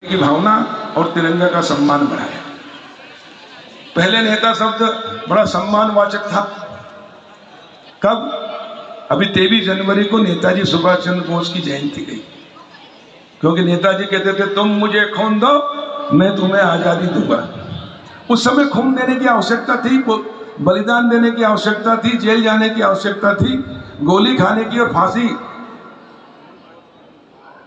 की भावना और तिरंगा का सम्मान बढ़ाया। पहले नेता शब्द बड़ा सम्मानवाचक था। कब? अभी 23 जनवरी को नेताजी सुभाष चंद्र बोस की जयंती गई, क्योंकि नेताजी कहते थे तुम मुझे खून दो मैं तुम्हें आजादी दूंगा। उस समय खून देने की आवश्यकता थी, बलिदान देने की आवश्यकता थी, जेल जाने की आवश्यकता थी, गोली खाने की और फांसी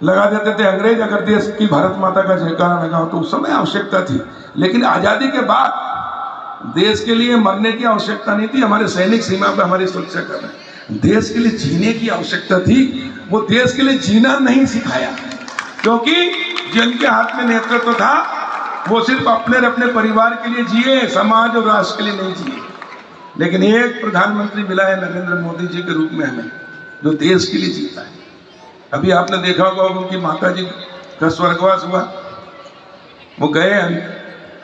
लगा देते थे अंग्रेज अगर देश की भारत माता का जयकारा लगाओ, तो उस समय आवश्यकता थी। लेकिन आजादी के बाद देश के लिए मरने की आवश्यकता नहीं थी। हमारे सैनिक सीमा पर हमारी सुरक्षा कर रहे हैं। देश के लिए जीने की आवश्यकता थी। वो देश के लिए जीना नहीं सिखाया, क्योंकि जिनके हाथ में नेतृत्व था वो सिर्फ अपने परिवार के लिए जिए, समाज और राष्ट्र के लिए नहीं जिए। लेकिन एक प्रधानमंत्री मिला है नरेंद्र मोदी जी के रूप में हमें, जो देश के लिए जीता है। अभी आपने देखा होगा उनकी माता जी का स्वर्गवास हुआ, वो गए,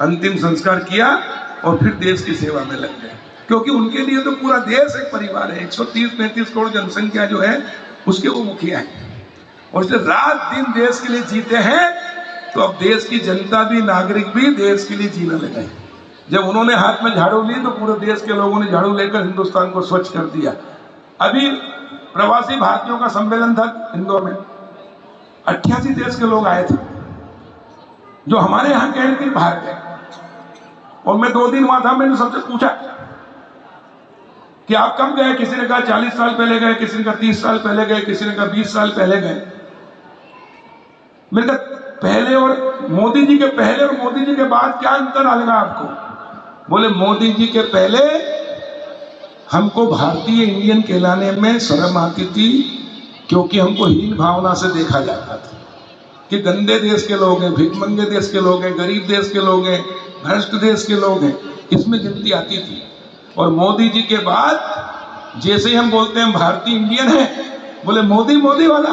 अंतिम संस्कार किया और फिर देश की सेवा में लग गए, क्योंकि उनके लिए तो पूरा देश एक परिवार है। 130-135 करोड़ जनसंख्या जो है उसके वो मुखिया है, और इसलिए रात दिन देश के लिए जीते हैं। तो अब देश की जनता भी, नागरिक भी देश के लिए जीने लगे। जब उन्होंने हाथ में झाड़ू ली तो पूरे देश के लोगों ने झाड़ू लेकर हिंदुस्तान को स्वच्छ कर दिया। अभी प्रवासी भारतीयों का सम्मेलन था इंदौर में, 88 देश के लोग आए थे, जो हमारे यहाँ कह के बाहर गए। और मैं 2 दिन वहां था, मैंने सबसे पूछा कि आप कब गए? किसी ने कहा 40 साल पहले गए, किसी ने कहा 30 साल पहले गए, किसी ने कहा 20 साल पहले गए। मैंने कहा पहले और मोदी जी के पहले और मोदी जी के बाद क्या अंतर आएगा आपको? बोले मोदी जी के पहले हमको भारतीय इंडियन कहलाने में शर्म आती थी, क्योंकि हमको हीन भावना से देखा जाता था कि गंदे देश के लोग हैं, भिखमंगे देश के लोग हैं, गरीब देश के लोग हैं, भ्रष्ट देश के लोग हैं, इसमें गिनती आती थी। और मोदी जी के बाद जैसे ही हम बोलते हैं भारतीय इंडियन है, बोले मोदी मोदी वाला,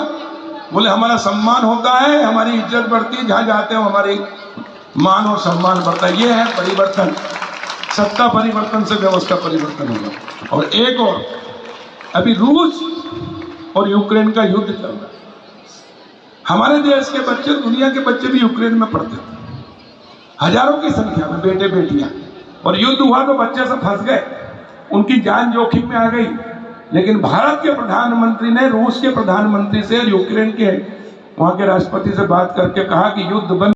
बोले हमारा सम्मान होता है, हमारी इज्जत बढ़ती है, जहाँ जाते हैं हमारी मान और सम्मान बढ़ता है। ये है परिवर्तन। सत्ता परिवर्तन से व्यवस्था परिवर्तन होगा। और एक और, अभी रूस और यूक्रेन का युद्ध चल रहा है। हमारे देश के बच्चे, दुनिया के बच्चे भी यूक्रेन में पढ़ते थे, हजारों की संख्या में बेटे बेटियां। और युद्ध हुआ तो बच्चे सब फंस गए, उनकी जान जोखिम में आ गई। लेकिन भारत के प्रधानमंत्री ने रूस के प्रधानमंत्री से, यूक्रेन के वहां के राष्ट्रपति से बात करके कहा कि युद्ध बंद